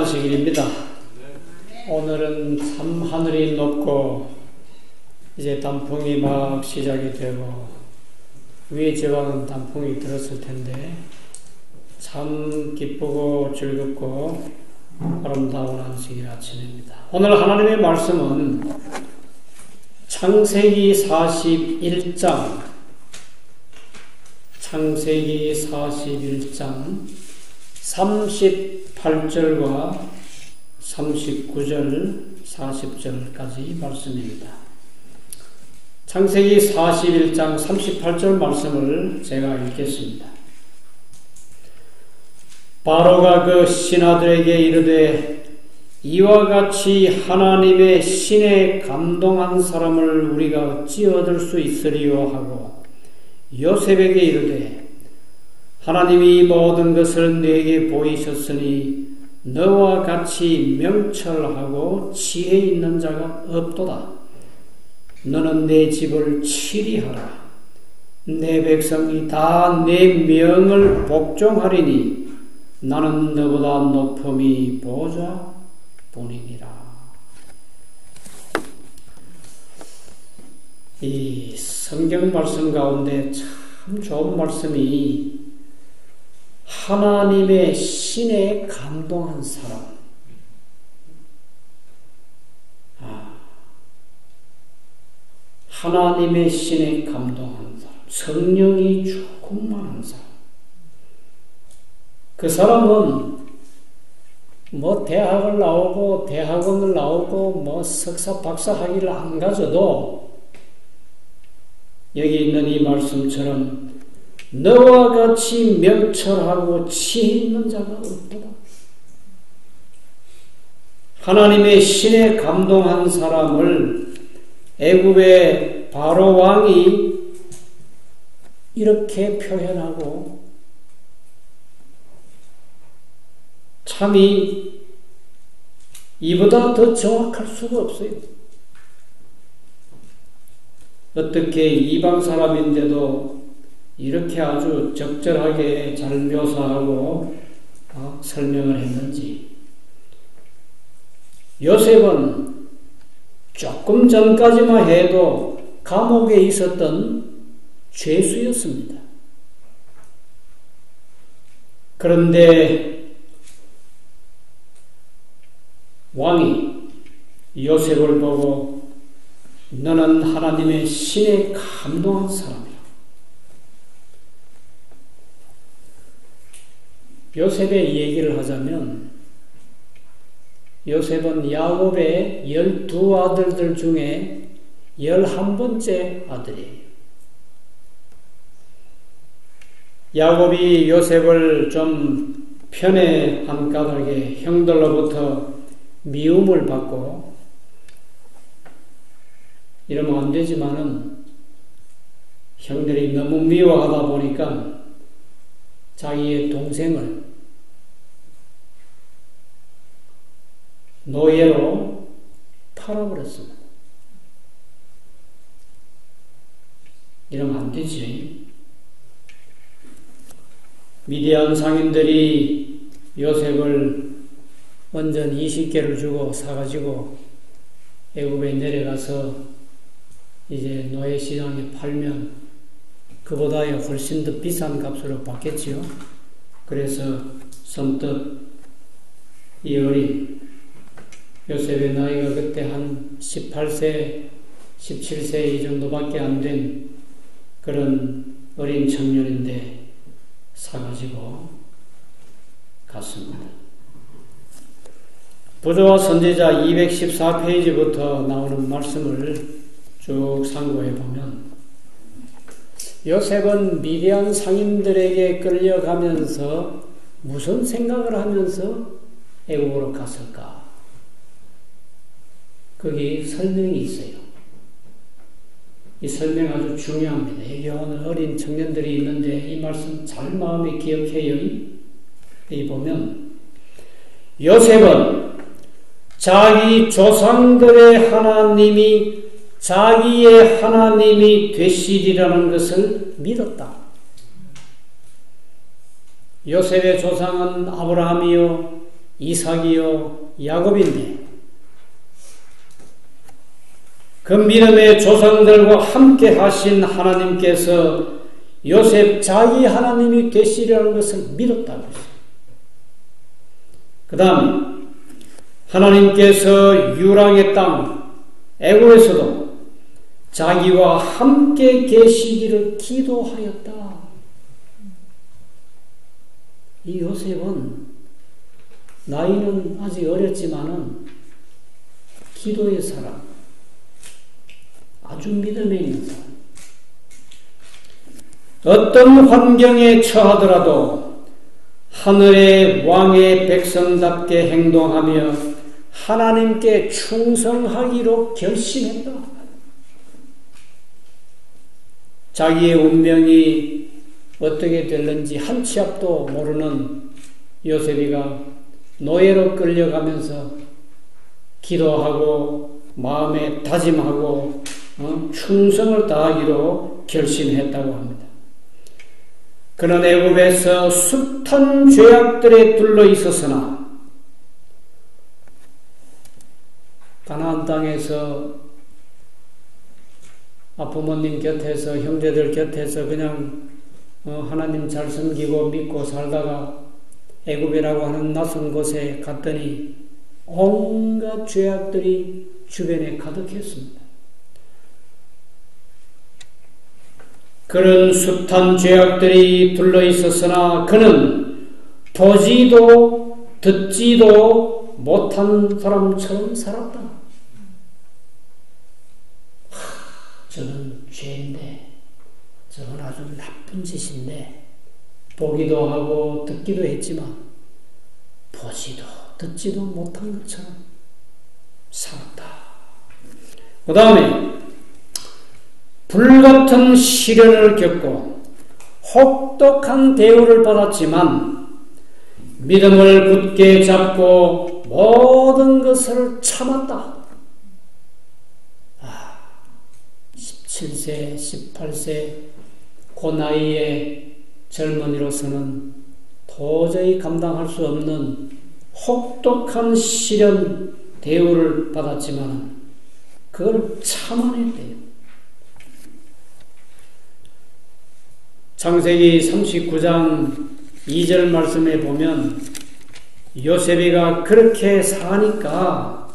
안식일입니다. 오늘은 참 하늘이 높고 이제 단풍이 막 시작이 되고 위에 지방은 단풍이 들었을 텐데 참 기쁘고 즐겁고 아름다운 안식일 아침입니다. 오늘 하나님의 말씀은 창세기 41장 38절과 39절, 40절까지 말씀입니다. 창세기 41장 38절 말씀을 제가 읽겠습니다. 바로가 그 신하들에게 이르되 이와 같이 하나님의 신에 감동한 사람을 우리가 어찌 얻을 수 있으리요 하고 요셉에게 이르되 하나님이 모든 것을 내게 보이셨으니 너와 같이 명철하고 지혜 있는 자가 없도다. 너는 내 집을 치리하라. 내 백성이 다 내 명을 복종하리니 나는 너보다 높음이 보좌 뿐이니라. 이 성경 말씀 가운데 참 좋은 말씀이 하나님의 신에 감동한 사람. 하나님의 신에 감동한 사람. 성령이 충만한 사람. 그 사람은 뭐 대학을 나오고 대학원을 나오고 뭐 석사 박사 학위를 안 가져도 여기 있는 이 말씀처럼 너와 같이 명철하고 지혜 있는 자가 없도다. 하나님의 신에 감동한 사람을 애굽의 바로 왕이 이렇게 표현하고 참이 이보다 더 정확할 수가 없어요. 어떻게 이방 사람인데도 이렇게 아주 적절하게 잘 묘사하고 설명을 했는지. 요셉은 조금 전까지만 해도 감옥에 있었던 죄수였습니다. 그런데 왕이 요셉을 보고 너는 하나님의 신에 감동한 사람이야. 요셉의 얘기를 하자면 요셉은 야곱의 12아들들 중에 11번째 아들이에요. 야곱이 요셉을 좀 편애한 까닭에 형들로부터 미움을 받고 이러면 안 되지만은 형들이 너무 미워하다 보니까 자기의 동생을 노예로 팔아버렸습니다. 이러면 안 되지. 미디안 상인들이 요셉을 원전 20개를 주고 사가지고 애굽에 내려가서 이제 노예 시장에 팔면 그보다 훨씬 더 비싼 값으로 받겠지요. 그래서 선뜻 이 어린 요셉의 나이가 그때 한 18세, 17세 이 정도밖에 안 된 그런 어린 청년인데 사가지고 갔습니다. 부조와 선지자 214페이지부터 나오는 말씀을 쭉 상고해 보면 요셉은 미디안 상인들에게 끌려가면서 무슨 생각을 하면서 애굽으로 갔을까? 거기 설명이 있어요. 이 설명 아주 중요합니다. 여기 오늘 어린 청년들이 있는데 이 말씀 잘 마음에 기억해요. 여기 보면 요셉은 자기 조상들의 하나님이 자기의 하나님이 되시리라는 것을 믿었다. 요셉의 조상은 아브라함이요 이삭이요 야곱인데 그 믿음의 조상들과 함께 하신 하나님께서 요셉 자기 하나님이 되시리라는 것을 믿었다고 했어요. 그 다음 하나님께서 유랑의 땅 애굽에서도 자기와 함께 계시기를 기도하였다. 이 요셉은 나이는 아직 어렸지만은 기도의 사람, 아주 믿음에 있는 사람. 어떤 환경에 처하더라도 하늘의 왕의 백성답게 행동하며 하나님께 충성하기로 결심했다. 자기의 운명이 어떻게 될는지 한 치 앞도 모르는 요셉이가 노예로 끌려가면서 기도하고 마음에 다짐하고 충성을 다하기로 결심했다고 합니다. 그는 애굽에서 숱한 죄악들에 둘러 있었으나 가나안 땅에서 부모님 곁에서 형제들 곁에서 그냥 하나님 잘 섬기고 믿고 살다가 애굽이라고 하는 낯선 곳에 갔더니 온갖 죄악들이 주변에 가득했습니다. 그런 숱한 죄악들이 둘러 있었으나 그는 보지도 듣지도 못한 사람처럼 살았다. 저는 죄인데, 저건 아주 나쁜 짓인데, 보기도 하고 듣기도 했지만 보지도 듣지도 못한 것처럼 살았다. 그 다음에 불같은 시련을 겪고 혹독한 대우를 받았지만 믿음을 굳게 잡고 모든 것을 참았다. 17세, 18세 그 나이에 젊은이로서는 도저히 감당할 수 없는 혹독한 시련 대우를 받았지만 그걸 참아냈대요. 창세기 39장 2절 말씀에 보면 요셉이가 그렇게 사니까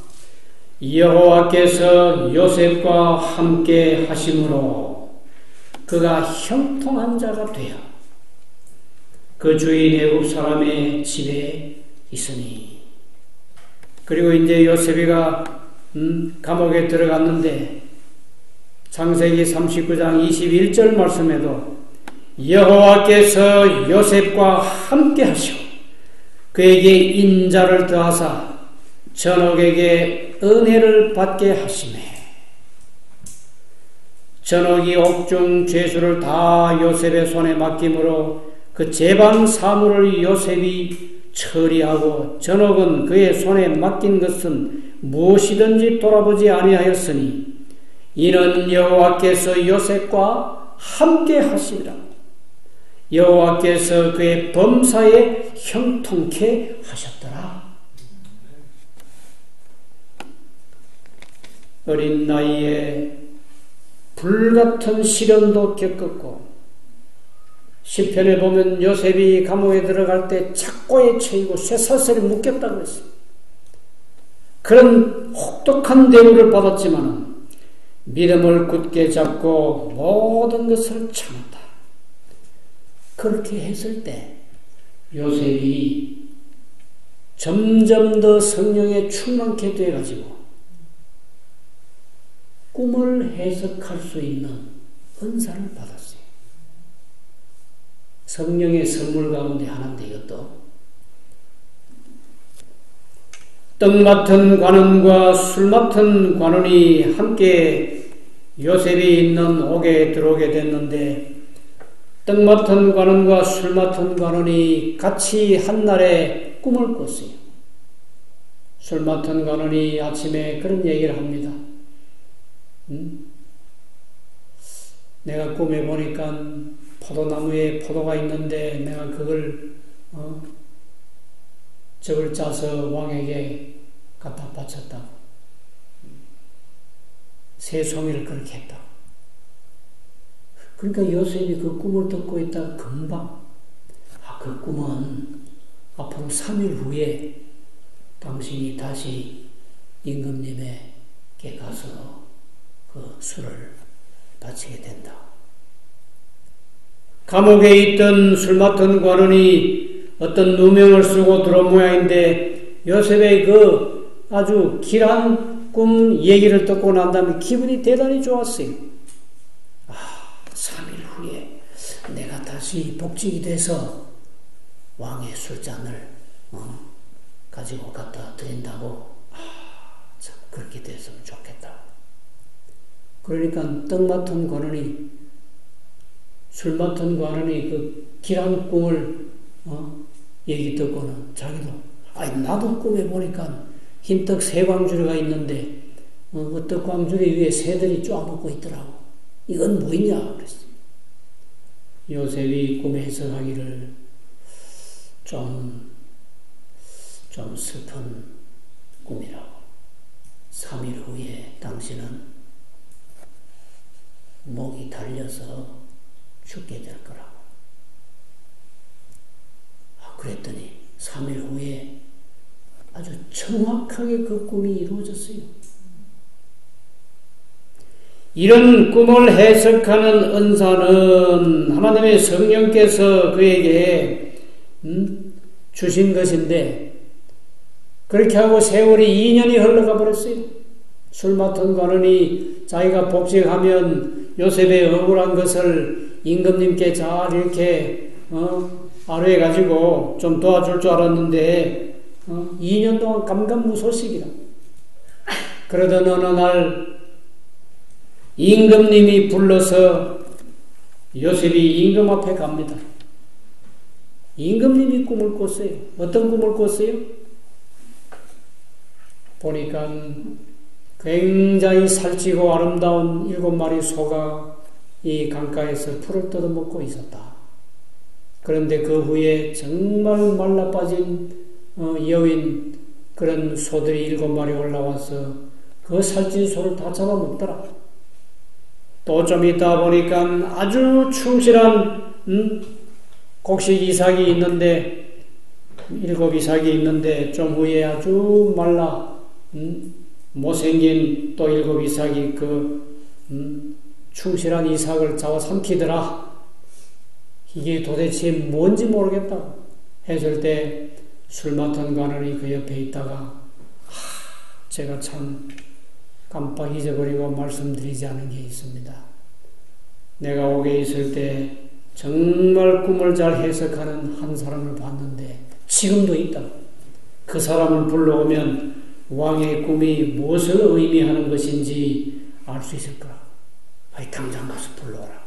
여호와께서 요셉과 함께 하심으로 그가 형통한 자가 되어 그 주인 애굽 사람의 집에 있으니. 그리고 이제 요셉이가 감옥에 들어갔는데 창세기 39장 21절 말씀에도 여호와께서 요셉과 함께 하시고 그에게 인자를 더하사 전옥에게 은혜를 받게 하시매 전옥이 옥중 죄수를 다 요셉의 손에 맡김으로 그 재반 사물을 요셉이 처리하고 전옥은 그의 손에 맡긴 것은 무엇이든지 돌아보지 아니하였으니 이는 여호와께서 요셉과 함께 하시리라. 여호와께서 그의 범사에 형통케 하셨더라. 어린 나이에 불같은 시련도 겪었고 시편에 보면 요셉이 감옥에 들어갈 때 착고에 처이고 쇠사슬에 묶였다고 했습니다. 그런 혹독한 대우를 받았지만 믿음을 굳게 잡고 모든 것을 참았다. 그렇게 했을 때 요셉이 점점 더 성령에 충만케 돼가지고 꿈을 해석할 수 있는 은사를 받았어요. 성령의 선물 가운데 하나인데 이것도 떡 맡은 관원과 술 맡은 관원이 함께 요셉이 있는 옥에 들어오게 됐는데 떡 맡은 관원과 술 맡은 관원이 같이 한날에 꿈을 꿨어요. 술 맡은 관원이 아침에 그런 얘기를 합니다. 내가 꿈에 보니까 포도나무에 포도가 있는데 내가 그걸 적을 짜서 왕에게 갖다 바쳤다고. 새 송이를 그렇게 했다고. 그러니까 요셉이 그 꿈을 듣고 있다가 금방 그 꿈은 앞으로 3일 후에 당신이 다시 임금님에게 가서 그 술을 바치게 된다. 감옥에 있던 술 맡은 관원이 어떤 누명을 쓰고 들어온 모양인데 요셉의 그 아주 길한 꿈 얘기를 듣고 난 다음에 기분이 대단히 좋았어요. 3일 후에 내가 다시 복직이 돼서 왕의 술잔을 가지고 갖다 드린다고. 참 그렇게 됐으면 좋겠다. 그러니까 떡 맡은 관원이, 술 맡은 관원이 그 길한 꿈을 얘기 듣고는 자기도 나도 꿈에 보니까 흰떡 3광주리가 있는데 그 떡광주리 위에 새들이 쪼아먹고 있더라고. 이건 뭐있냐 그랬어. 요셉이 꿈에 해석하기를 좀 슬픈 꿈이라고. 3일 후에 당신은 목이 달려서 죽게 될 거라고. 그랬더니 3일 후에 아주 정확하게 그 꿈이 이루어졌어요. 이런 꿈을 해석하는 은사는 하나님의 성령께서 그에게 주신 것인데, 그렇게 하고 세월이 2년이 흘러가 버렸어요. 술 맡은 관원이 자기가 복직하면 요셉의 억울한 것을 임금님께 잘 이렇게 아뢰가지고 좀 도와줄 줄 알았는데 2년 동안 감감무소식이라. 그러던 어느 날 임금님이 불러서 요셉이 임금 앞에 갑니다. 임금님이 꿈을 꿨어요. 어떤 꿈을 꿨어요? 보니까 굉장히 살찌고 아름다운 7마리 소가 이 강가에서 풀을 뜯어먹고 있었다. 그런데 그 후에 정말 말라빠진 여인 그런 소들이 7마리 올라와서 그 살찐 소를 다 잡아먹더라. 또 좀 있다 보니까 아주 충실한 곡식 이삭이 있는데 7 이삭이 있는데 좀 후에 아주 말라 못생긴 또 7 이삭이 그 충실한 이삭을 잡아삼키더라. 이게 도대체 뭔지 모르겠다 했을 때 술 맡은 관원이 그 옆에 있다가 제가 참 깜빡 잊어버리고 말씀드리지 않은 게 있습니다. 내가 옥에 있을 때 정말 꿈을 잘 해석하는 한 사람을 봤는데 지금도 있다. 그 사람을 불러오면 왕의 꿈이 무엇을 의미하는 것인지 알 수 있을 거라. 당장 가서 불러오라.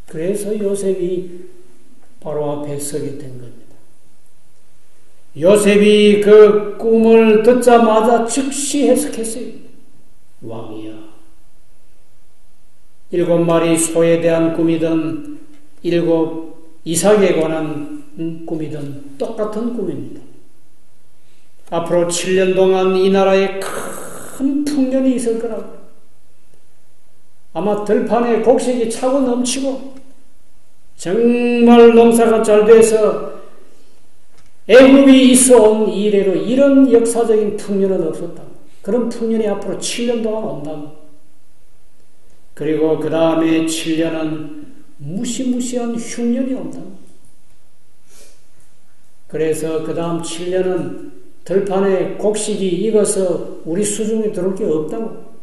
그래서 요셉이 바로 앞에 서게 된 겁니다. 요셉이 그 꿈을 듣자마자 즉시 해석했어요. 왕이야. 7마리 소에 대한 꿈이든 7 이삭에 관한 꿈이든 똑같은 꿈입니다. 앞으로 7년 동안 이 나라에 큰 풍년이 있을 거라고. 아마 들판에 곡식이 차고 넘치고 정말 농사가 잘 돼서 애굽이 있어온 이래로 이런 역사적인 풍년은 없었다. 그런 풍년이 앞으로 7년 동안 온다고. 그리고 그 다음에 7년은 무시무시한 흉년이 온다고. 그래서 그 다음 7년은 들판에 곡식이 익어서 우리 수중에 들어올 게 없다고.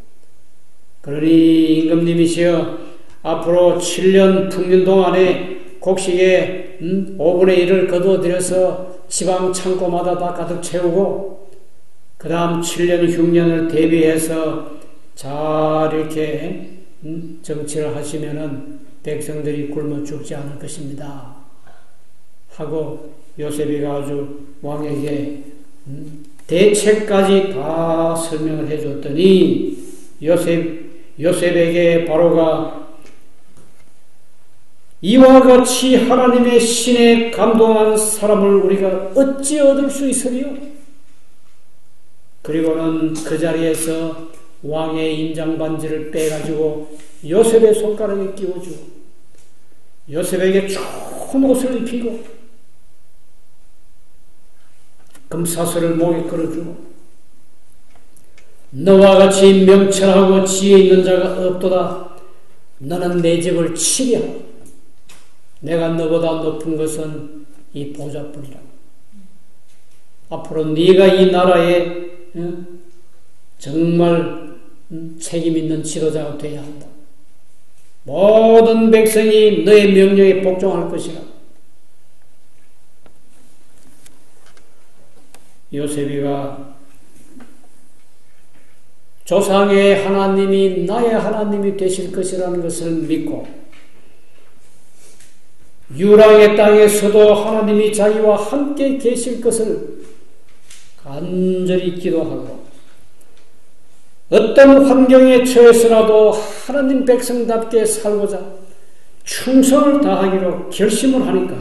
그러니 임금님이시여 앞으로 7년 풍년 동안에 곡식의 5분의 1을 거두어들여서 지방 창고마다 다 가득 채우고 그 다음 7년 흉년을 대비해서 잘 이렇게 정치를 하시면은 백성들이 굶어 죽지 않을 것입니다. 하고 요셉이 아주 왕에게 대책까지 다 설명을 해줬더니 요셉에게 바로가 이와 같이 하나님의 신에 감동한 사람을 우리가 어찌 얻을 수 있으리요? 그리고는 그 자리에서 왕의 인장반지를 빼가지고 요셉의 손가락에 끼워주고 요셉에게 좋은 옷을 입히고 금사슬을 목에 걸어주고 너와 같이 명철하고 지혜 있는 자가 없도다. 너는 내 집을 치랴. 내가 너보다 높은 것은 이 보좌뿐이라. 앞으로 네가 이 나라에 정말 책임 있는 지도자가 되어야 한다. 모든 백성이 너의 명령에 복종할 것이라. 요셉이가 조상의 하나님이 나의 하나님이 되실 것이라는 것을 믿고 유랑의 땅에서도 하나님이 자기와 함께 계실 것을 간절히 기도하고 어떤 환경에 처해서라도 하나님 백성답게 살고자 충성을 다하기로 결심을 하니까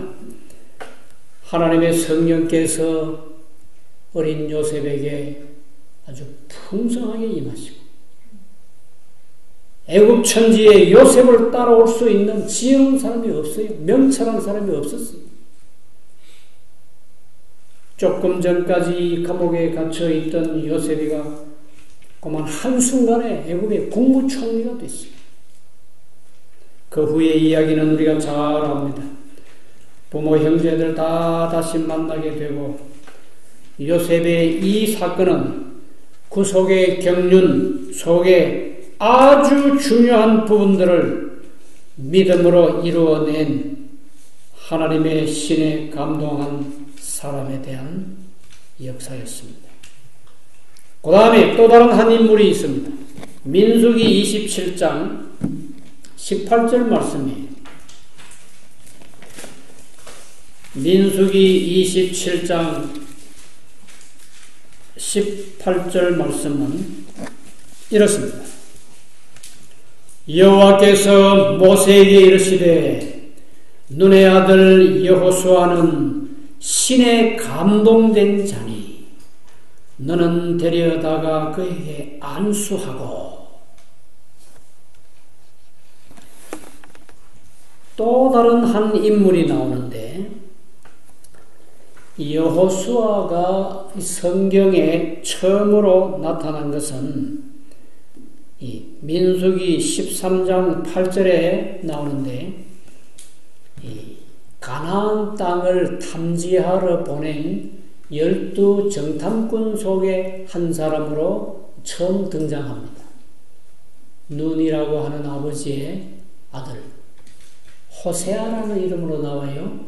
하나님의 성령께서 어린 요셉에게 아주 풍성하게 임하시고 애굽 천지에 요셉을 따라올 수 있는 지혜로운 사람이 없어요. 명철한 사람이 없었어요. 조금 전까지 감옥에 갇혀있던 요셉이가 그만 한순간에 애굽의 국무총리가 됐어요. 그 후의 이야기는 우리가 잘 압니다. 부모 형제들 다 다시 만나게 되고 요셉의 이 사건은 구속의 경륜 속에 아주 중요한 부분들을 믿음으로 이루어낸 하나님의 신에 감동한 사람에 대한 역사였습니다. 그 다음에 또 다른 한 인물이 있습니다. 민수기 27장 18절 말씀이에요. 민수기 27장 18절 말씀은 이렇습니다. 여호와께서 모세에게 이르시되 눈의 아들 여호수아는 신에 감동된 자니 너는 데려다가 그에게 안수하고. 또 다른 한 인물이 나오는데 여호수아가 성경에 처음으로 나타난 것은 이 민수기 13장 8절에 나오는데 이 가나안 땅을 탐지하러 보낸 12 정탐꾼 속의 한 사람으로 처음 등장합니다. 눈이라고 하는 아버지의 아들 호세아라는 이름으로 나와요.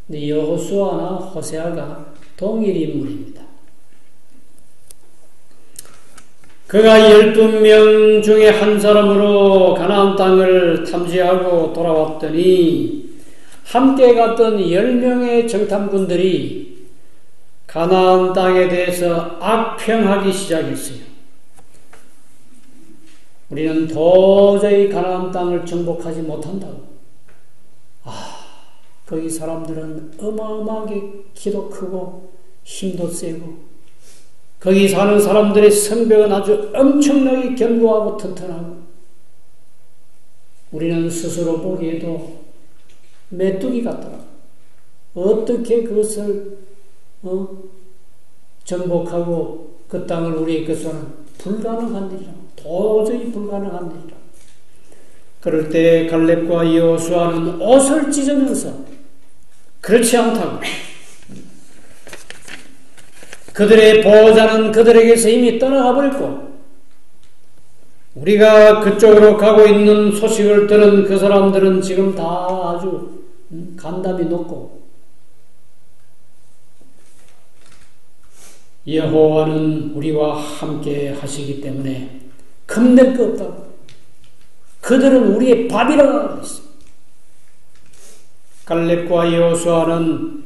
근데 여호수아나 호세아가 동일 인물입니다. 그가 12명 중에 한 사람으로 가나안 땅을 탐지하고 돌아왔더니 함께 갔던 10명의 정탐꾼들이 가나안 땅에 대해서 악평하기 시작했어요. 우리는 도저히 가나안 땅을 정복하지 못한다고. 거기 사람들은 어마어마하게 키도 크고 힘도 세고 거기 사는 사람들의 성벽은 아주 엄청나게 견고하고 튼튼하고 우리는 스스로 보기에도 메뚜기 같더라. 어떻게 그것을 정복하고 그 땅을 우리의 것은 불가능한 일이라. 도저히 불가능한 일이라. 그럴 때 갈렙과 여호수아는 옷을 찢으면서 그렇지 않다고. 그들의 보호자는 그들에게서 이미 떠나가 버렸고 우리가 그쪽으로 가고 있는 소식을 들은 그 사람들은 지금 다 아주 간담이 높고 여호와는 우리와 함께 하시기 때문에 겁낼 거 없다고. 그들은 우리의 밥이라고 했어요. 갈렙과 여호수아는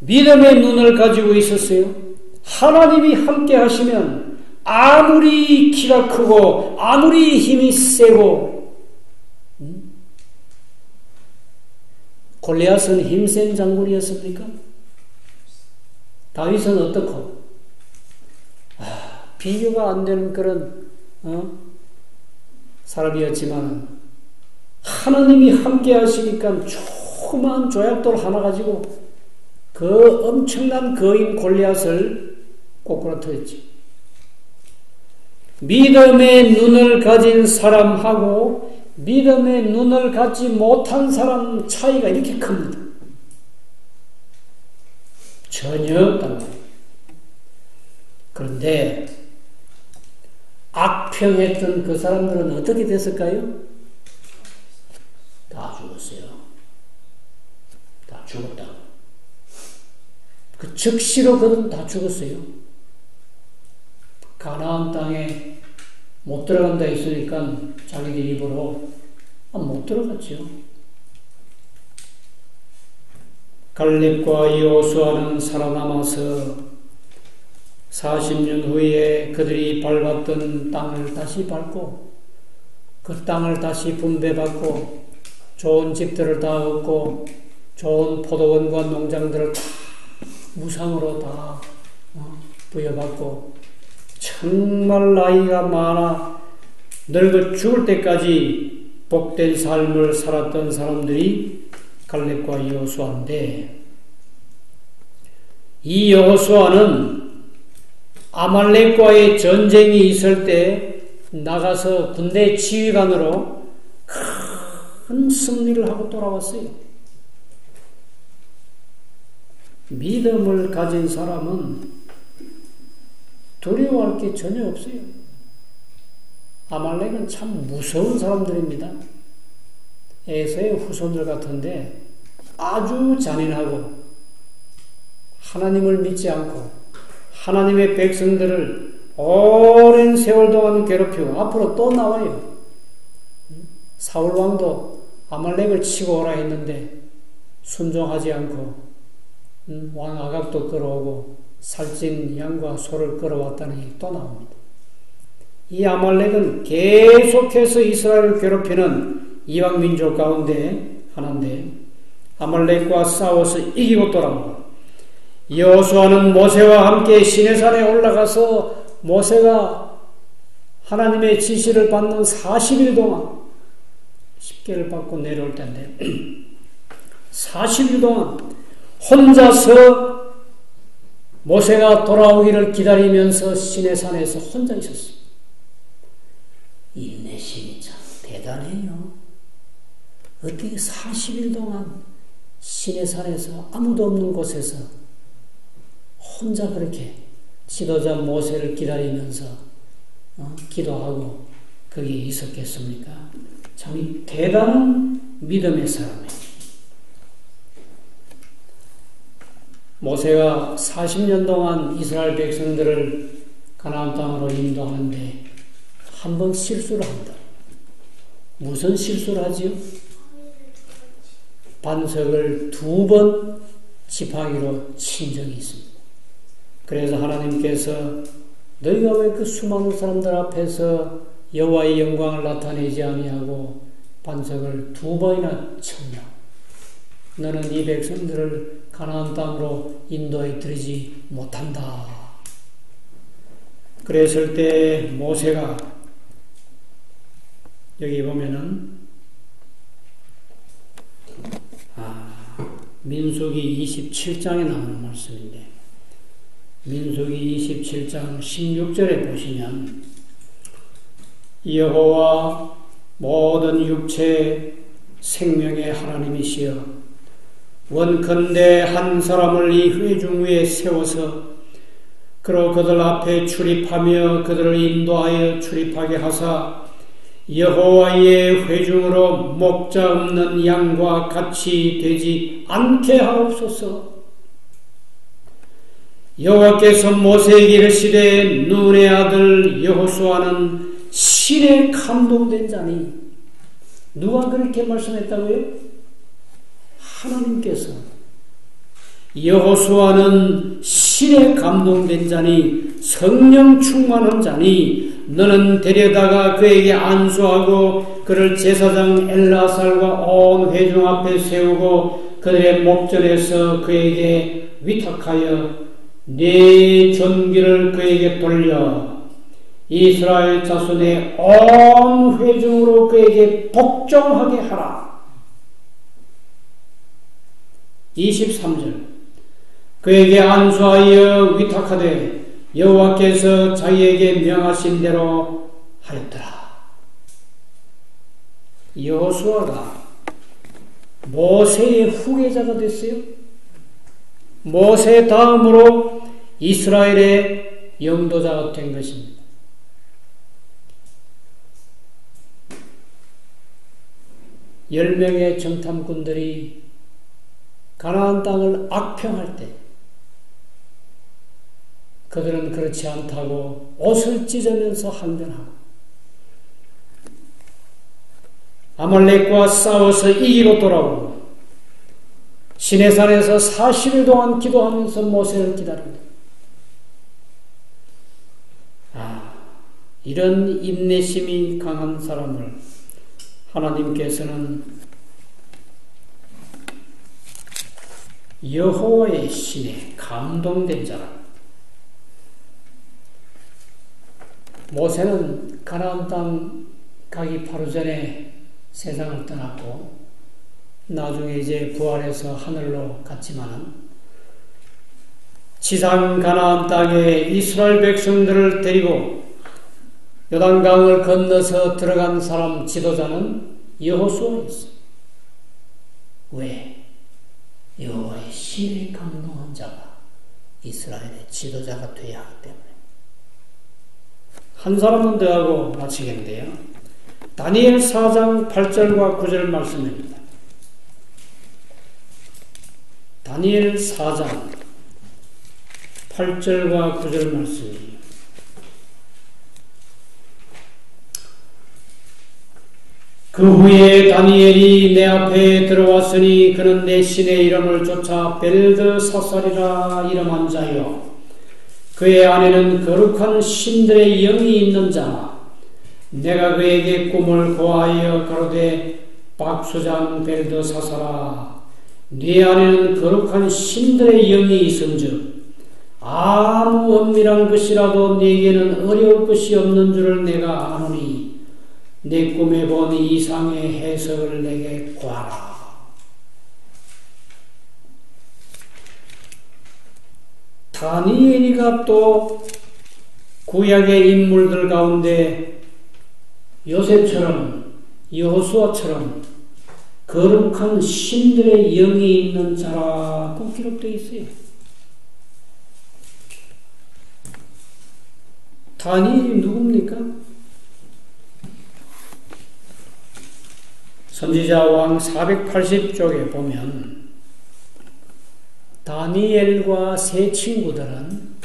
믿음의 눈을 가지고 있었어요. 하나님이 함께 하시면 아무리 키가 크고 아무리 힘이 세고 골리앗은 힘센 장군이었습니까? 다윗은 어떻고? 비교가 안 되는 그런 사람이었지만 하나님이 함께 하시니까 조그마한 조약돌 하나 가지고 그 엄청난 거인 골리앗을 꼬꾸라뜨렸지. 믿음의 눈을 가진 사람하고 믿음의 눈을 갖지 못한 사람 차이가 이렇게 큽니다. 전혀 없단 말이에요. 그런데 악평했던 그 사람들은 어떻게 됐을까요? 다 죽었어요. 다 죽었다. 그 즉시로 그들은 다 죽었어요. 가나안 땅에 못 들어간다 했으니까 자기들 입으로 못 들어갔죠. 갈렙과 여호수아는 살아남아서 40년 후에 그들이 밟았던 땅을 다시 밟고 그 땅을 다시 분배받고 좋은 집들을 다 얻고 좋은 포도원과 농장들을 다 무상으로 다 부여받고 정말 나이가 많아 늙어 죽을 때까지 복된 삶을 살았던 사람들이 갈렙과 여호수아인데, 이 여호수아는 아말렉과의 전쟁이 있을 때 나가서 군대 지휘관으로 큰 승리를 하고 돌아왔어요. 믿음을 가진 사람은 두려워할 게 전혀 없어요. 아말렉은 참 무서운 사람들입니다. 에서의 후손들 같은데 아주 잔인하고 하나님을 믿지 않고 하나님의 백성들을 오랜 세월 동안 괴롭히고 앞으로 또 나와요. 사울 왕도 아말렉을 치고 오라 했는데 순종하지 않고 왕 아각도 끌어오고 살찐 양과 소를 끌어왔다니 또 나옵니다. 이 아말렉은 계속해서 이스라엘을 괴롭히는 이방 민족 가운데 하나인데 아말렉과 싸워서 이기고 돌아오고, 여호수아는 모세와 함께 시내산에 올라가서 모세가 하나님의 지시를 받는 40일 동안 10개를 받고 내려올 텐데 40일 동안 혼자서 모세가 돌아오기를 기다리면서 시내산에서 혼자 있었습니다. 인내심이 참 대단해요. 어떻게 40일 동안 시내산에서 아무도 없는 곳에서 혼자 그렇게 지도자 모세를 기다리면서 기도하고 거기에 있었겠습니까? 참 대단한 믿음의 사람이에요. 모세가 40년 동안 이스라엘 백성들을 가나안 땅으로 인도하는데 한 번 실수를 한다. 무슨 실수를 하지요? 반석을 2번 지팡이로 친 적이 있습니다. 그래서 하나님께서 너희가 왜 그 수많은 사람들 앞에서 여호와의 영광을 나타내지 아니하고 반석을 2번이나 쳤냐? 너는 이 백성들을 가나안 땅으로 인도해 드리지 못한다. 그랬을 때 모세가 여기 보면은 민수기 27장에 나오는 말씀인데, 민수기 27장 16절에 보시면 여호와 모든 육체 생명의 하나님이시여 원컨대 한 사람을 이 회중 위에 세워서 그로 그들 앞에 출입하며 그들을 인도하여 출입하게 하사 여호와의 회중으로 목자 없는 양과 같이 되지 않게 하옵소서. 여호와께서 모세에게 이르시되 눈의 아들 여호수아는 신에 감동된 자니. 누가 그렇게 말씀했다고요? 하나님께서. 여호수아는 신에 감동된 자니 성령 충만한 자니 너는 데려다가 그에게 안수하고 그를 제사장 엘라살과 온 회중 앞에 세우고 그들의 목전에서 그에게 위탁하여 네 존귀를 그에게 돌려 이스라엘 자손의 온 회중으로 그에게 복종하게 하라. 23절 그에게 안수하여 위탁하되 여호와께서 자기에게 명하신 대로 하였더라. 여호수아가 모세의 후계자가 됐어요. 모세 다음으로 이스라엘의 영도자가 된 것입니다. 열 명의 정탐꾼들이 가나안 땅을 악평할 때 그들은 그렇지 않다고 옷을 찢으면서 항변하고 아말렉과 싸워서 이기고 돌아오고 시내산에서 40일 동안 기도하면서 모세를 기다립니다. 이런 인내심이 강한 사람을 하나님께서는 여호와의 신에 감동된 자라. 모세는 가나안 땅 가기 바로 전에 세상을 떠났고 나중에 이제 부활해서 하늘로 갔지만은 지상 가나안 땅에 이스라엘 백성들을 데리고 요단강을 건너서 들어간 사람 지도자는 여호수아였어요. 왜? 여호와의 신에 감동한 자가 이스라엘의 지도자가 되어야 하기 때문에. 한 사람은 더 하고 마치겠는데요. 다니엘 4장 8절과 9절 말씀입니다. 다니엘 4장 8절과 9절 말씀이에요. 그 후에 다니엘이 내 앞에 들어왔으니 그는 내 신의 이름을 쫓아 벨드사살이라 이름한 자요 그의 안에는 거룩한 신들의 영이 있는 자. 내가 그에게 꿈을 고하여 가로되 박수장 벨드사살아 네 안에는 거룩한 신들의 영이 있은즉 아무 은밀한 것이라도 네게는 어려울 것이 없는 줄을 내가 아노니 내 꿈에 본 이상의 해석을 내게 구하라. 다니엘이가 또 구약의 인물들 가운데 요셉처럼 여호수아처럼 거룩한 신들의 영이 있는 자라고 기록되어 있어요. 다니엘이 누굽니까? 선지자 왕 480쪽에 보면 다니엘과 세 친구들은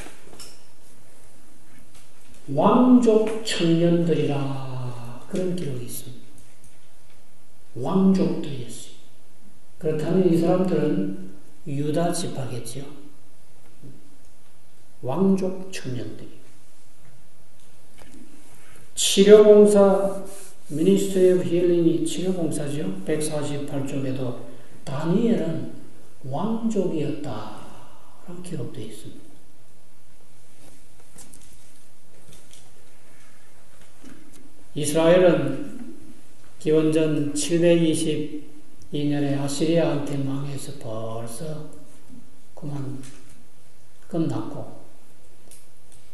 왕족 청년들이라 그런 기록이 있습니다. 왕족들이었어요. 그렇다면 이 사람들은 유다 지파겠죠. 왕족 청년들이. 치료봉사 미니스트리 오브 힐링이 치료봉사죠. 148쪽에도 다니엘은 왕족이었다라고 기록되어 있습니다. 이스라엘은 기원전 722년에 아시리아한테 망해서 벌써 그만 끝났고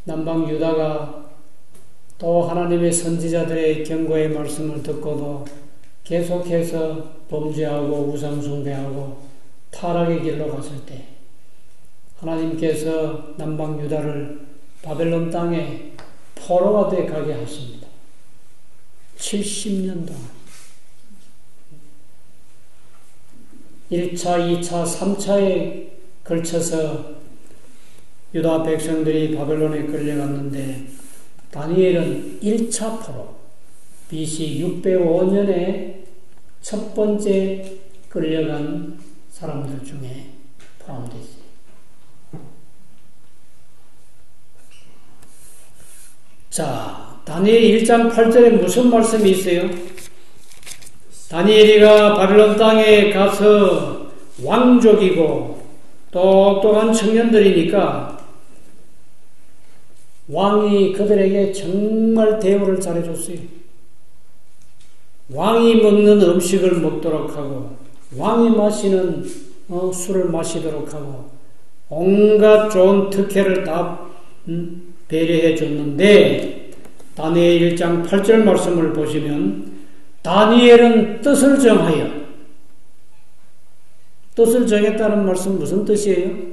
남방 유다가 또 하나님의 선지자들의 경고의 말씀을 듣고도 계속해서 범죄하고 우상숭배하고 타락의 길로 갔을 때 하나님께서 남방 유다를 바벨론 땅에 포로가 돼 가게 하십니다. 70년 동안 1차, 2차, 3차에 걸쳐서 유다 백성들이 바벨론에 끌려갔는데 다니엘은 1차 포로 BC 605년에 첫 번째 끌려간 사람들 중에 포함됐어요. 자, 다니엘 1장 8절에 무슨 말씀이 있어요? 다니엘이가 바벨론 땅에 가서 왕족이고 똑똑한 청년들이니까 왕이 그들에게 정말 대우를 잘해줬어요. 왕이 먹는 음식을 먹도록 하고 왕이 마시는 술을 마시도록 하고 온갖 좋은 특혜를 다 배려해 줬는데 다니엘 1장 8절 말씀을 보시면 다니엘은 뜻을 정하여 뜻을 정했다는 말씀 무슨 뜻이에요?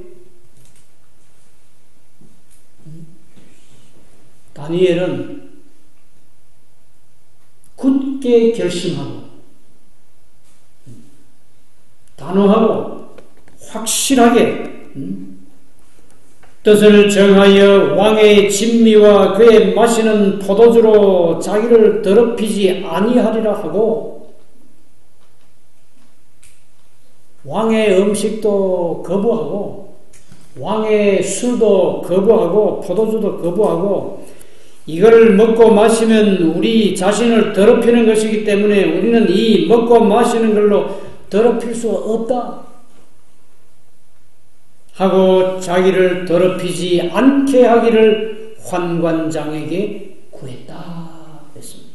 다니엘은 굳게 결심하고 단호하고 확실하게 뜻을 정하여 왕의 진미와 그의 마시는 포도주로 자기를 더럽히지 아니하리라 하고 왕의 음식도 거부하고 왕의 술도 거부하고 포도주도 거부하고 이걸 먹고 마시면 우리 자신을 더럽히는 것이기 때문에 우리는 이 먹고 마시는 걸로 더럽힐 수 없다 하고 자기를 더럽히지 않게 하기를 환관장에게 구했다 했습니다.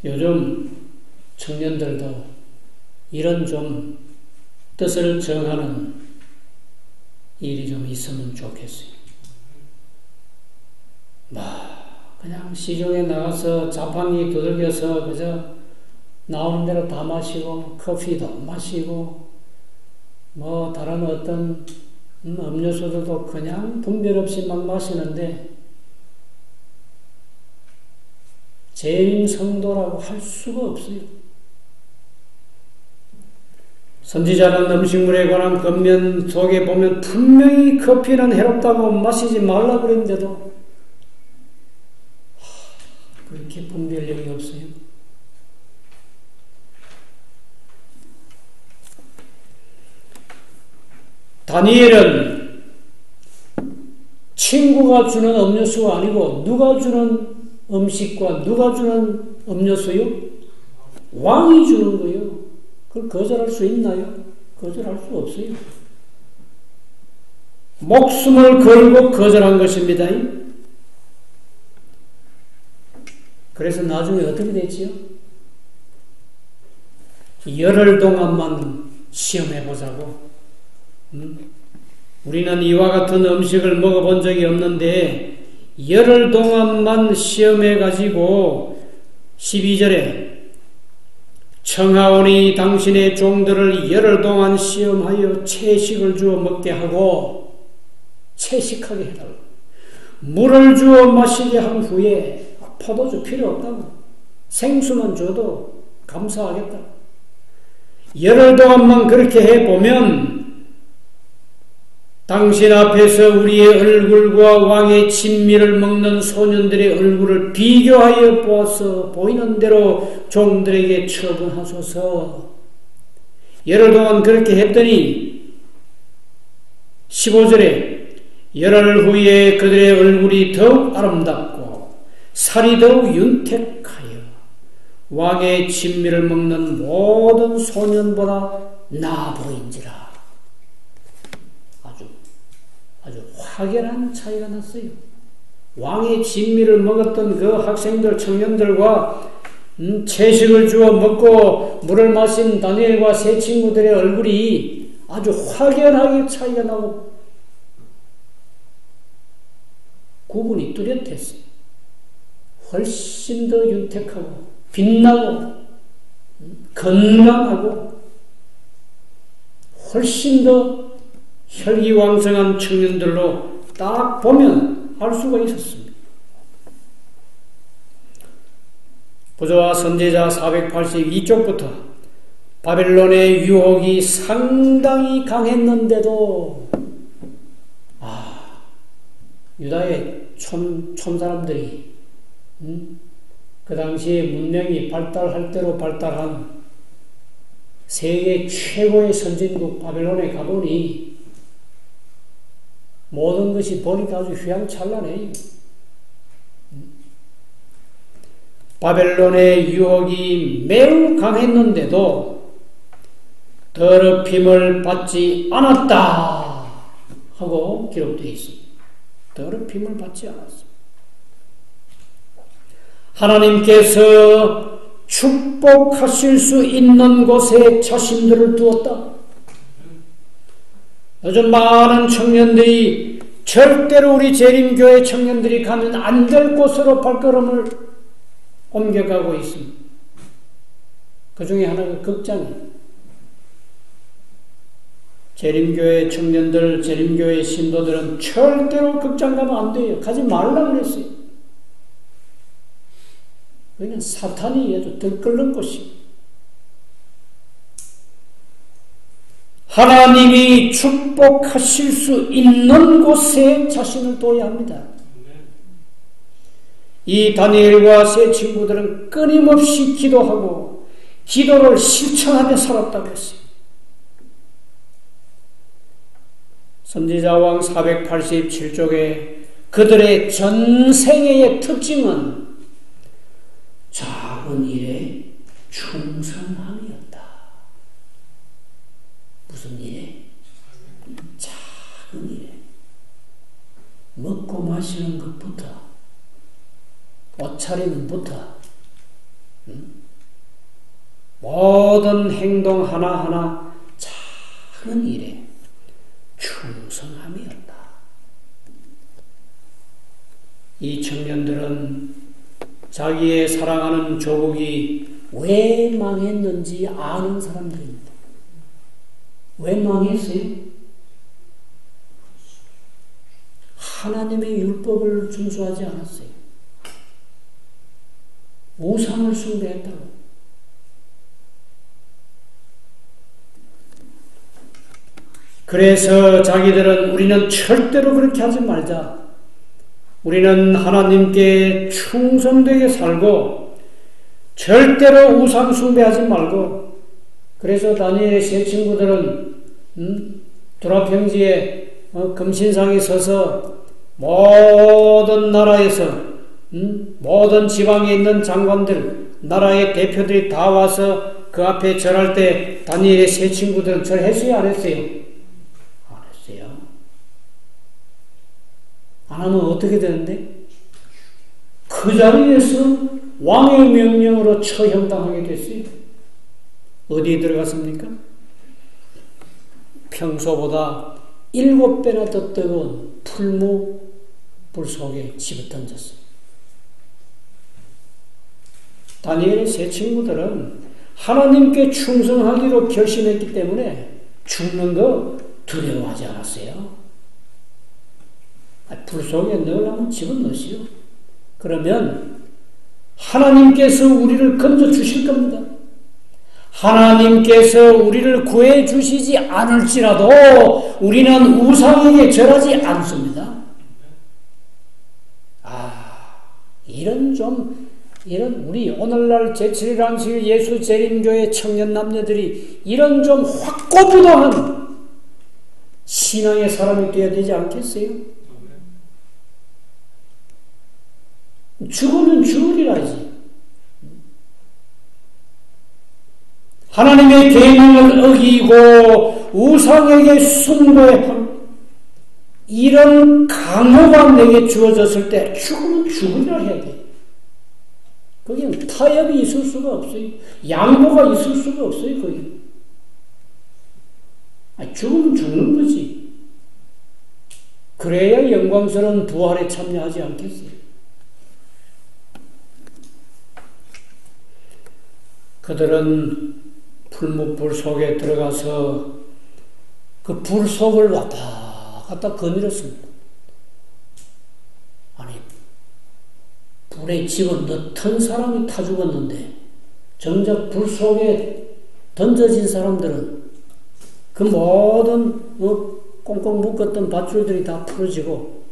요즘 청년들도 이런 좀 뜻을 정하는 일이 좀 있으면 좋겠어요. 그냥 시중에 나가서 자판기 두들겨서 그저 나오는 대로 다 마시고 커피도 마시고 뭐 다른 어떤 음료수들도 그냥 분별 없이 막 마시는데 재림 성도라고 할 수가 없어요. 선지자는 음식물에 관한 권면 속에 보면 분명히 커피는 해롭다고 마시지 말라고 그랬는데도 그렇게 분별력이 없어요. 다니엘은 친구가 주는 음료수가 아니고 누가 주는 음식과 누가 주는 음료수요? 왕이 주는 거예요. 그걸 거절할 수 있나요? 거절할 수 없어요. 목숨을 걸고 거절한 것입니다. 그래서 나중에 어떻게 됐지요? 열흘 동안만 시험해 보자고. 우리는 이와 같은 음식을 먹어본 적이 없는데 열흘 동안만 시험해 가지고 12절에 청하오니 당신의 종들을 열흘 동안 시험하여 채식을 주어 먹게 하고 채식하게 해달라고 물을 주어 마시게 한 후에 포도주 필요 없다고 생수만 줘도 감사하겠다. 열흘 동안만 그렇게 해보면 당신 앞에서 우리의 얼굴과 왕의 진미를 먹는 소년들의 얼굴을 비교하여 보아서 보이는 대로 종들에게 처분하소서. 열흘 동안 그렇게 했더니 15절에 열흘 후에 그들의 얼굴이 더욱 아름답고 살이 더욱 윤택하여 왕의 진미를 먹는 모든 소년보다 나아 보인지라. 아주 확연한 차이가 났어요. 왕의 진미를 먹었던 그 학생들, 청년들과 채식을 주어 먹고 물을 마신 다니엘과 세 친구들의 얼굴이 아주 확연하게 차이가 나고 구분이 뚜렷했어요. 훨씬 더 윤택하고 빛나고 건강하고 훨씬 더 혈기왕성한 청년들로 딱 보면 알 수가 있었습니다. 보조와 선제자 482쪽부터 바벨론의 유혹이 상당히 강했는데도 유다의 촌사람들이 그 당시에 문명이 발달할 대로 발달한 세계 최고의 선진국 바벨론에 가보니 모든 것이 보니까 아주 휘황찬란해요. 바벨론의 유혹이 매우 강했는데도 더럽힘을 받지 않았다 하고 기록되어 있습니다. 더럽힘을 받지 않았습니다. 하나님께서 축복하실 수 있는 곳에 자신들을 두었다. 요즘 많은 청년들이 절대로 우리 재림교회 청년들이 가면 안 될 곳으로 발걸음을 옮겨가고 있습니다. 그 중에 하나가 극장이에요. 재림교회 청년들, 재림교회 신도들은 절대로 극장 가면 안 돼요. 가지 말라고 그랬어요. 여기는 사탄이 아주 들끓는 곳이에요. 하나님이 축복하실 수 있는 곳에 자신을 둬야 합니다. 이 다니엘과 세 친구들은 끊임없이 기도하고 기도를 실천하며 살았다고 했어요. 선지자왕 487쪽에 그들의 전생애의 특징은 작은 일에 충성함이었다. 무슨 일에? 작은 일에. 먹고 마시는 것부터, 옷 차리는 것부터, 모든 행동 하나하나 작은 일에 충성함이었다. 이 청년들은 자기의 사랑하는 조국이 왜 망했는지 아는 사람들입니다. 왜 망했어요? 하나님의 율법을 준수하지 않았어요. 우상을 숭배했다고. 그래서 자기들은 우리는 절대로 그렇게 하지 말자. 우리는 하나님께 충성되게 살고 절대로 우상 숭배하지 말고. 그래서 다니엘의 세 친구들은 두라 평지에 금신상에 서서 모든 나라에서 모든 지방에 있는 장관들, 나라의 대표들이 다 와서 그 앞에 절할 때 다니엘의 세 친구들은 절했어요? 안 했어요? 안 했어요. 안 하면 어떻게 되는데? 그 자리에서 왕의 명령으로 처형당하게 됐어요. 어디에 들어갔습니까? 평소보다 7배나 더 뜨거운 풀무 불 속에 집어던졌어요. 다니엘의 세 친구들은 하나님께 충성하기로 결심했기 때문에 죽는 거 두려워하지 않았어요. 불 속에 넣으려면 집어넣으시오. 그러면 하나님께서 우리를 건져주실 겁니다. 하나님께서 우리를 구해주시지 않을지라도 우리는 우상에게 절하지 않습니다. 이런 우리 오늘날 제7일 안식 예수 재림교회 청년 남녀들이 이런 좀 확고부동한 신앙의 사람이 되어야 되지 않겠어요? 죽으면 죽으리라지. 하나님의 계명을 어기고 우상에게 숭배한 이런 강호가 내게 주어졌을 때 죽으면 죽으리라 해야 돼. 거기는 타협이 있을 수가 없어요. 양보가 있을 수가 없어요. 거기. 죽으면 죽는 거지. 그래야 영광스러운 부활에 참여하지 않겠어요. 그들은 풀무불 속에 들어가서 그 불 속을 왔다 갔다 거닐었습니다. 아니, 불에 집어넣던 사람이 타 죽었는데 정작 불 속에 던져진 사람들은 그 모든 꽁꽁 묶었던 밧줄들이 다 풀어지고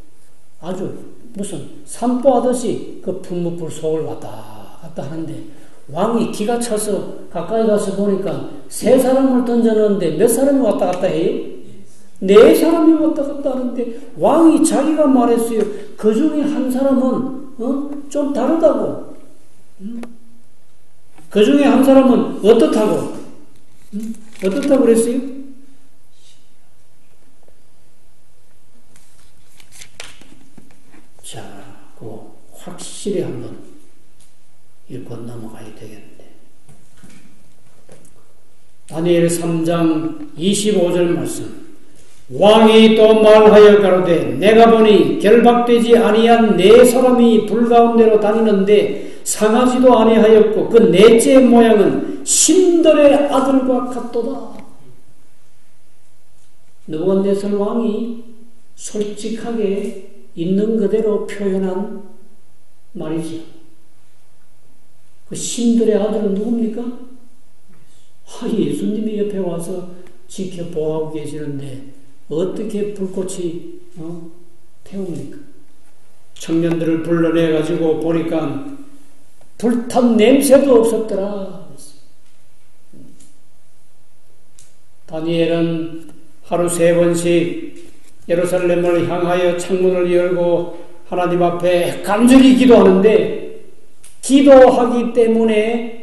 아주 무슨 산보하듯이 그 풀무불 속을 왔다 갔다 하는데 왕이 기가 차서 가까이 가서 보니까 3사람을 던져놓는데 몇 사람이 왔다 갔다 해요? 4사람이 왔다 갔다 하는데 왕이 자기가 말했어요. 그 중에 한 사람은 좀 다르다고. 그 중에 한 사람은 어떻다고? 어떻다고 그랬어요? 자, 그거 확실히 한번 읽고 넘어가야 되겠는데. 다니엘 3장 25절 말씀. 왕이 또 말하여 가로되 내가 보니 결박되지 아니한 네 사람이 불 가운데로 다니는데 상하지도 아니하였고 그 넷째 모양은 신들의 아들과 같도다. 느부갓네살 왕이 솔직하게 있는 그대로 표현한 말이죠. 그 신들의 아들은 누굽니까? 예수님이 옆에 와서 지켜보고 계시는데 어떻게 불꽃이 태웁니까? 청년들을 불러내가지고 보니까 불탄 냄새도 없었더라. 다니엘은 하루 3번씩 예루살렘을 향하여 창문을 열고 하나님 앞에 간절히 기도하는데 기도하기 때문에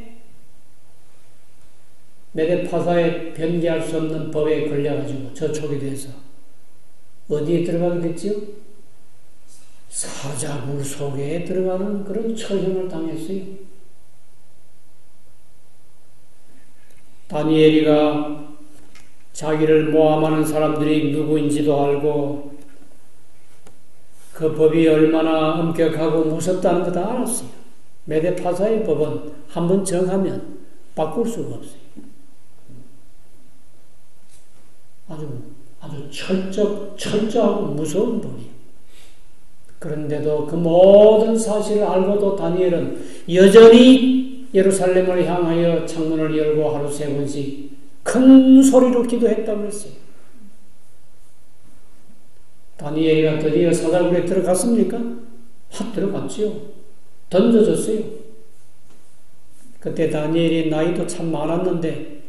메데파사에 변개할 수 없는 법에 걸려가지고 저촉이 돼서 어디에 들어가게 됐지요? 사자굴 속에 들어가는 그런 처형을 당했어요. 다니엘이가 자기를 모함하는 사람들이 누구인지도 알고 그 법이 얼마나 엄격하고 무섭다는 거 다 알았어요. 메데파사의 법은 한번 정하면 바꿀 수가 없어요. 아주 철저하고 무서운 법이에요. 그런데도 그 모든 사실을 알고도 다니엘은 여전히 예루살렘을 향하여 창문을 열고 하루 3번씩 큰 소리로 기도했다고 했어요. 다니엘이가 드디어 사자굴에 들어갔습니까? 들어갔지요. 던져졌어요. 그때 다니엘이 나이도 참 많았는데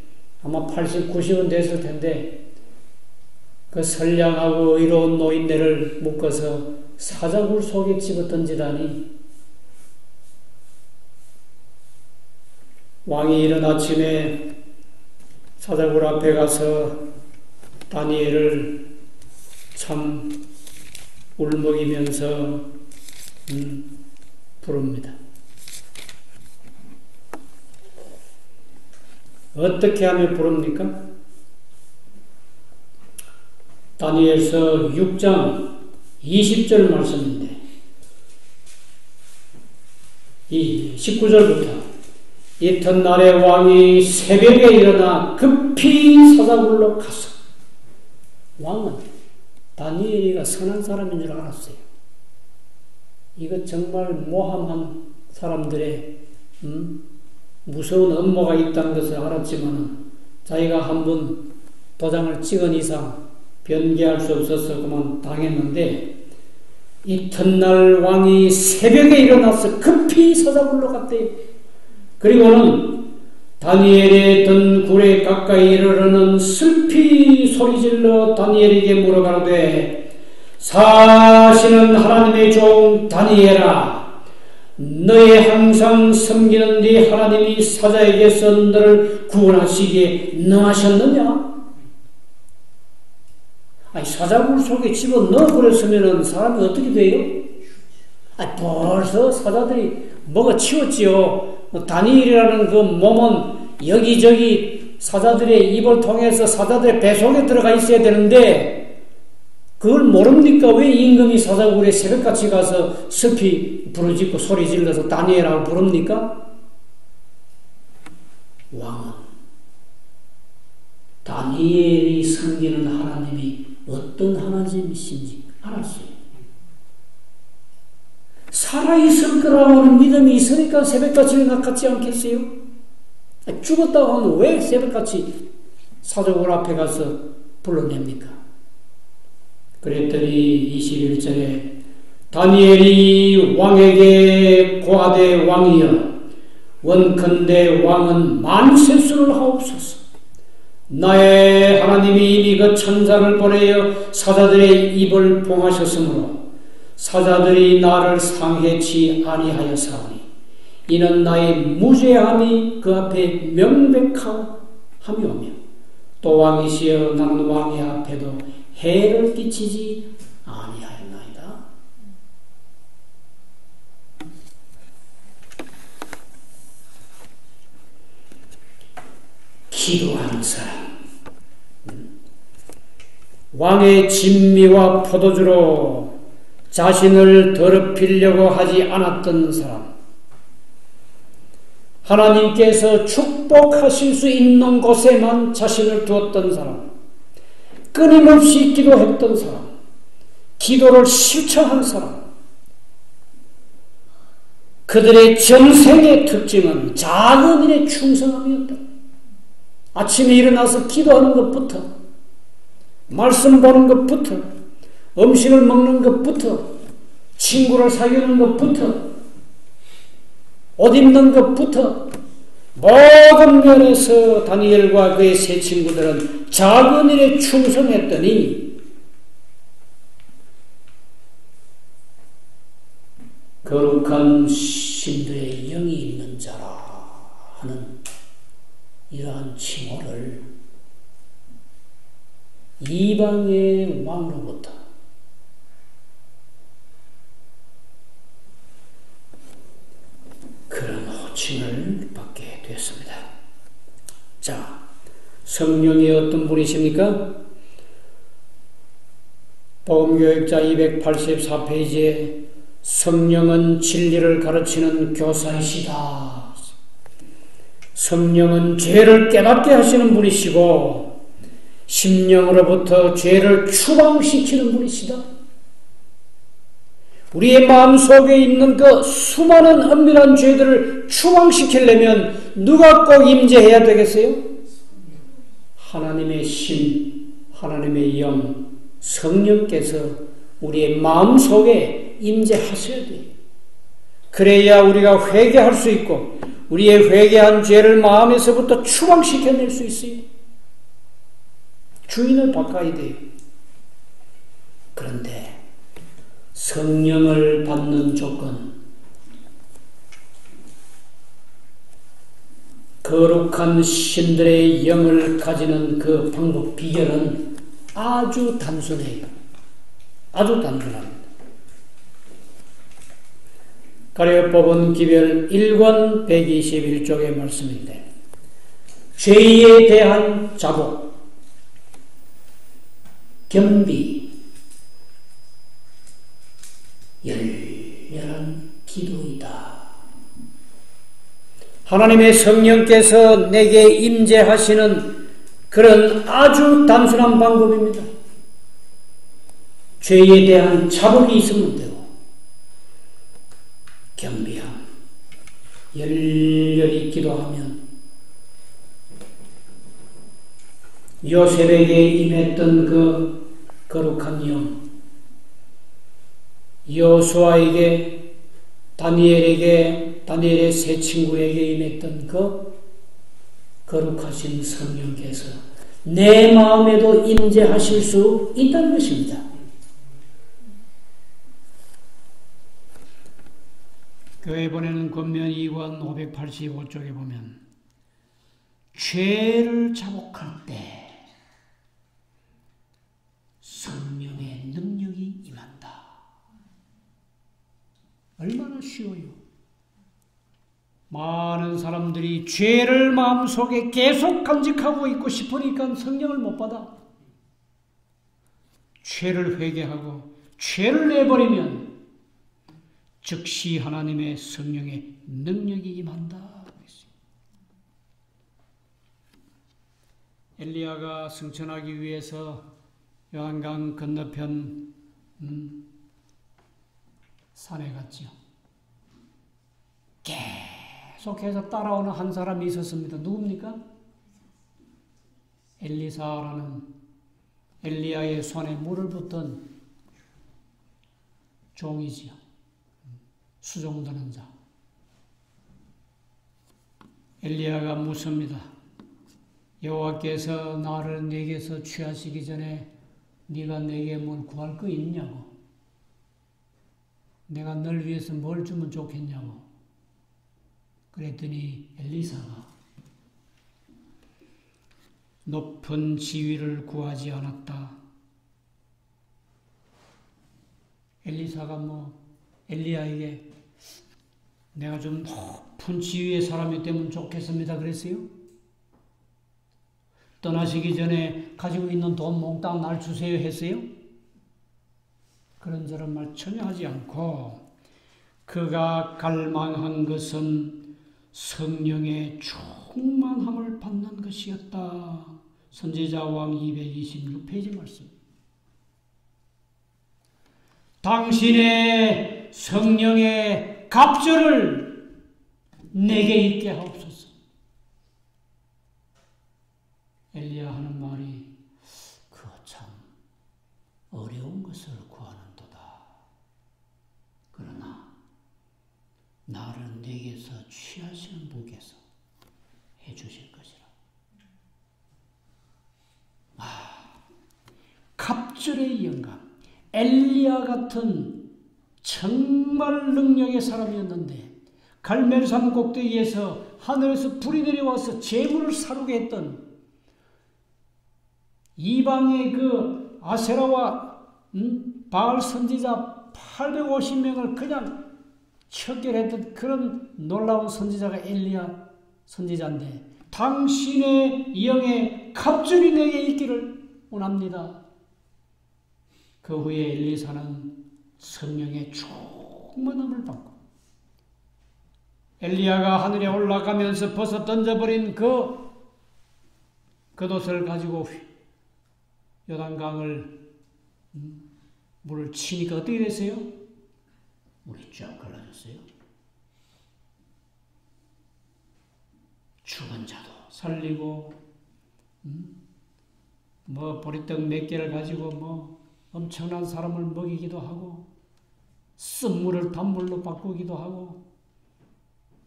아마 80, 90은 됐을 텐데 그 선량하고 의로운 노인네를 묶어서 사자굴 속에 집어 던지다니 왕이 이른 아침에 사자굴 앞에 가서 다니엘을 참 울먹이면서 부릅니다. 어떻게 하면 부릅니까? 다니엘서 6장 20절 말씀인데 19절부터 이튿날에 왕이 새벽에 일어나 급히 사자굴로 가서 왕은 다니엘이가 선한 사람인 줄 알았어요. 이거 정말 모함한 사람들의 무서운 음모가 있다는 것을 알았지만 자기가 한번 도장을 찍은 이상 변개할 수 없어서 그만 당했는데 이튿날 왕이 새벽에 일어나서 급히 사자굴로 갔대요. 그리고는 다니엘의 든 굴에 가까이 이르러는 슬피 소리질러 다니엘에게 물어가로되 사시는 하나님의 종 다니엘아, 너의 항상 섬기는 네 하나님이 사자에게서 너를 구원하시기에 능하셨느냐? 사자굴 속에 집어 넣어버렸으면 사람이 어떻게 돼요? 벌써 사자들이 먹어 치웠지요. 다니엘이라는 그 몸은 여기저기 사자들의 입을 통해서 사자들의 뱃속에 들어가 있어야 되는데 그걸 모릅니까? 왜 임금이 사자굴에 새벽같이 가서 슬피 부르짖고 소리 질러서 다니엘하고 부릅니까? 왕은 다니엘이 섬기는 하나님이 어떤 하나님이신지 알았어요. 살아있을 거라고는 믿음이 있으니까 새벽같이 낙하지 않겠어요? 죽었다고 하면 왜 새벽같이 사자굴 앞에 가서 불러냅니까? 그랬더니 21절에 다니엘이 왕에게 고하되 왕이여 원컨대 왕은 만세수를 하옵소서. 나의 하나님이 이미 그 천사를 보내어 사자들의 입을 봉하셨으므로 사자들이 나를 상해치 아니하였사오니 이는 나의 무죄함이 그 앞에 명백함이 오며 또 왕이시여 나는 왕의 앞에도 해를 끼치지 아니하였나이다. 기도하는 사람, 왕의 진미와 포도주로 자신을 더럽히려고 하지 않았던 사람, 하나님께서 축복하실 수 있는 곳에만 자신을 두었던 사람, 끊임없이 기도했던 사람, 기도를 실천한 사람, 그들의 정생의 특징은 작은 일에 충성함이었다. 아침에 일어나서 기도하는 것부터, 말씀 보는 것부터, 음식을 먹는 것부터, 친구를 사귀는 것부터, 옷 입는 것부터 모든 면에서 다니엘과 그의 세 친구들은 작은 일에 충성했더니 거룩한 신들의 영이 있는 자라 하는 이러한 칭호를 이방의 왕으로부터 그런 호칭을 받게 되었습니다. 자, 성령이 어떤 분이십니까? 복음교육자 284페이지에 성령은 진리를 가르치는 교사이시다. 성령은 죄를 깨닫게 하시는 분이시고 심령으로부터 죄를 추방시키는 분이시다. 우리의 마음속에 있는 그 수많은 은밀한 죄들을 추방시키려면 누가 꼭 임재해야 되겠어요? 하나님의 신, 하나님의 영, 성령께서 우리의 마음속에 임재하셔야 돼요. 그래야 우리가 회개할 수 있고 우리의 회개한 죄를 마음에서부터 추방시켜낼 수 있어요. 주인을 바꿔야 돼요. 그런데 성령을 받는 조건, 거룩한 신들의 영을 가지는 그 방법, 비결은 아주 단순해요. 아주 단순합니다. 가려법은 기별 1권 121쪽의 말씀인데, 죄에 대한 자복, 겸비, 열렬한 기도이다. 하나님의 성령께서 내게 임재하시는 그런 아주 단순한 방법입니다. 죄에 대한 자복이 있으면 되고, 겸비함, 열렬히 기도하면 요셉에게 임했던 그 거룩한 영, 여호수아에게, 다니엘에게, 다니엘의 세 친구에게 임했던 그 거룩하신 성령께서 내 마음에도 임재하실 수 있다는 것입니다. 교회 보내는 권면 2권 585쪽에 보면 죄를 자복할 때 성령의 능력이 임한다. 얼마나 쉬워요. 많은 사람들이 죄를 마음속에 계속 간직하고 있고 싶으니까 성령을 못 받아. 죄를 회개하고 죄를 내버리면 즉시 하나님의 성령의 능력이 임한다. 엘리야가 승천하기 위해서 요한강 건너편 산에 갔지요. 계속해서 따라오는 한 사람이 있었습니다. 누굽니까? 엘리사라는 엘리야의 손에 물을 붓던 종이지요. 수종드는 자. 엘리야가 묻습니다. 여호와께서 나를 내게서 취하시기 전에 네가 내게 뭘 구할 거 있냐고. 내가 널 위해서 뭘 주면 좋겠냐고. 그랬더니 엘리사가 높은 지위를 구하지 않았다. 엘리사가 엘리야에게 내가 좀 높은 지위의 사람이 되면 좋겠습니다 그랬어요? 떠나시기 전에 가지고 있는 돈 몽땅 날 주세요 했어요? 그런저런 말 전혀 하지 않고 그가 갈망한 것은 성령의 충만함을 받는 것이었다. 선지자왕 226페이지 말씀. 당신의 성령의 갑절을 내게 있게 하옵소서. 엘리야 하는 말이 그거 참 어려운 것을 구하는도다. 그러나 나를 내게서 취하시는 분께서 해주실 것이라. 갑절의 영감. 엘리야 같은 정말 능력의 사람이었는데 갈멜산 꼭대기에서 하늘에서 불이 내려와서 재물을 사르게 했던 이방의 그 아세라와 바알 선지자 850명을 그냥 척결했던 그런 놀라운 선지자가 엘리야 선지자인데 당신의 영의 갑절이 내게 있기를 원합니다. 그 후에 엘리사는 성령의 충만함을 받고 엘리야가 하늘에 올라가면서 벗어 던져버린 그 겉옷을 가지고 요단강을 물을 치니까 어떻게 됐어요? 물이 쫙 갈라졌어요. 죽은 자도 살리고 보리떡 몇 개를 가지고 엄청난 사람을 먹이기도 하고 쓴물을 단물로 바꾸기도 하고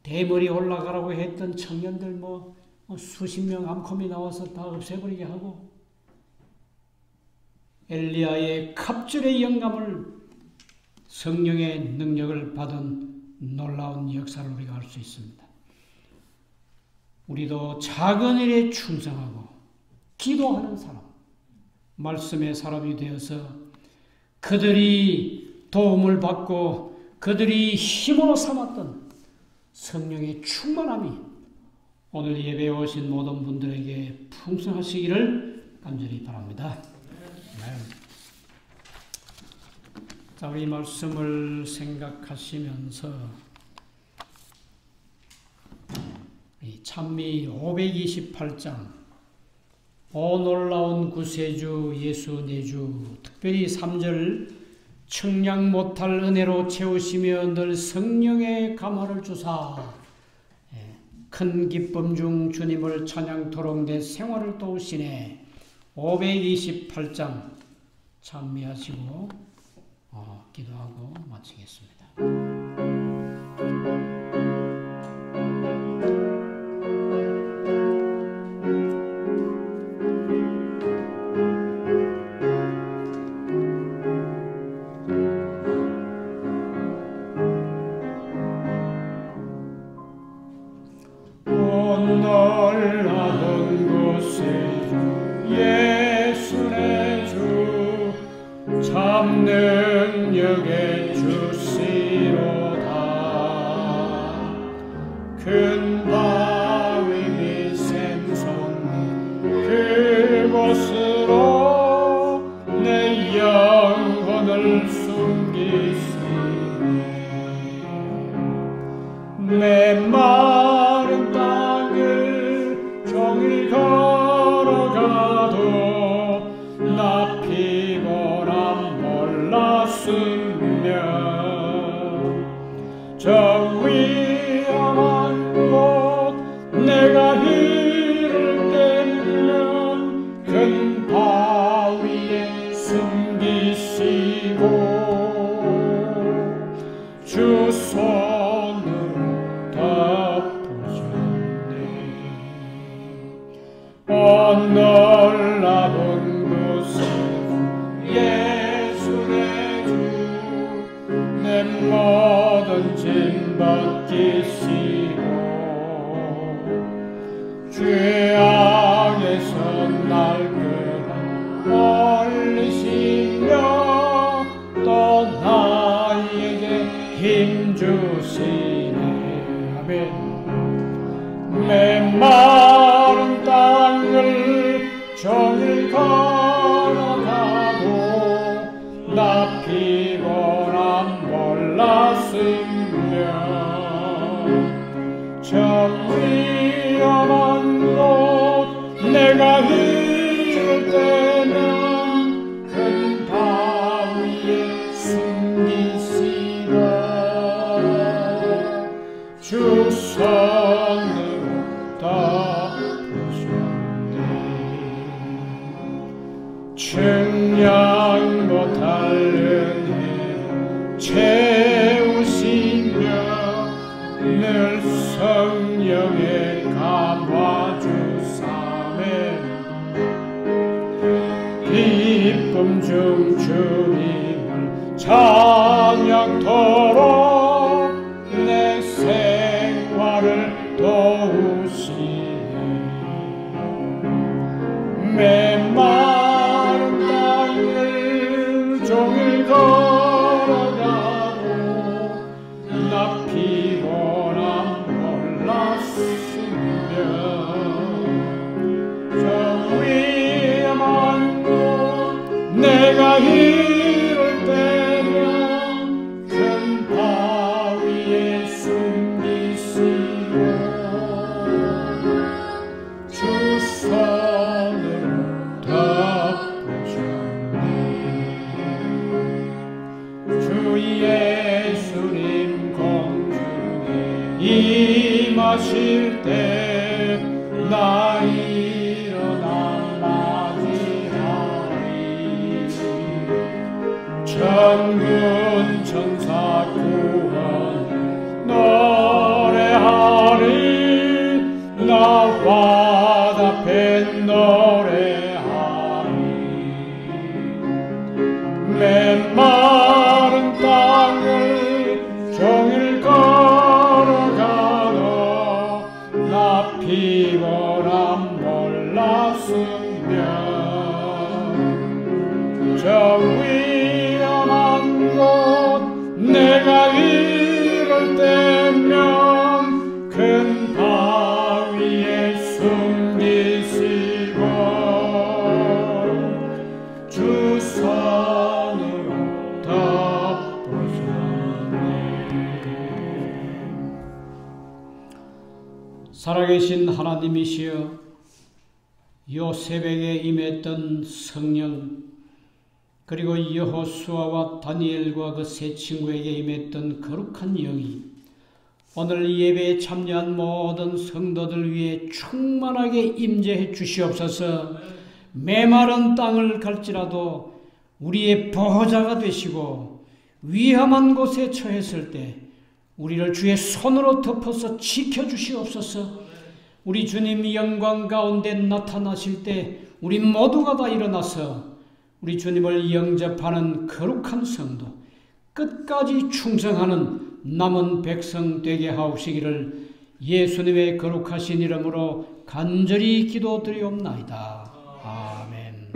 대머리 올라가라고 했던 청년들 수십 명 암컴이 나와서 다 없애버리게 하고 엘리야의 갑절의 영감을 성령의 능력을 받은 놀라운 역사를 우리가 알 수 있습니다. 우리도 작은 일에 충성하고 기도하는 사람, 말씀의 사람이 되어서 그들이 도움을 받고 그들이 힘으로 삼았던 성령의 충만함이 오늘 예배에 오신 모든 분들에게 풍성하시기를 간절히 바랍니다. 자, 우리 말씀을 생각하시면서 찬미 528장 오 놀라운 구세주 예수 내주 특별히 3절 청량 못할 은혜로 채우시며 늘 성령의 감화를 주사 큰 기쁨 중 주님을 찬양토록 내 생활을 도우시네. 528장 찬미하시고 기도하고 마치겠습니다. 능력의 주시로다. 큰 바위 및 샘솟는 그곳으로 내 영혼을 숨기시네. 메마른 땅을 종일 걸어가도 나 피곤함 몰랐으며 저 위험한 곳 내가 이를 때면 큰 바위에 숨기시고 주 손으로 덮으셨네. 놀라운 곳에 예수 내 주 내 모든 짐 벗기시고 측량 못할 은혜 채우시며 늘 성령에 감화주사매 기쁨 중 주님을 찬양토록 내 생활을 도우시네. 메마른 땅을 종일 걸어가도 나 피곤함 몰랐으며 저 위험한 곳 내가 이를 때면 큰 바위에 숨기시고 주 손으로 덮으셨네. 주 예수님 공중에 임하실 때 나 일어나 맞이하리. 천군 천사 구원 노래하리. 나 화답해 노래하리. 메마른 땅을 종일 걸어가도 나 피곤함 몰랐으며 저 위험한 곳 내가 이를 때면 큰 바위에 숨기시고 주 손으로 덮으셨네. 살아계신 하나님이시여, 요 새벽에 임했던 성령, 그리고 여호수아와 다니엘과 그 세 친구에게 임했던 거룩한 영이 오늘 이 예배에 참여한 모든 성도들 위해 충만하게 임재해 주시옵소서. 메마른 땅을 갈지라도 우리의 보호자가 되시고 위험한 곳에 처했을 때 우리를 주의 손으로 덮어서 지켜주시옵소서. 우리 주님이 영광 가운데 나타나실 때 우리 모두가 다 일어나서 우리 주님을 영접하는 거룩한 성도, 끝까지 충성하는 남은 백성 되게 하옵시기를 예수님의 거룩하신 이름으로 간절히 기도드리옵나이다. 아멘.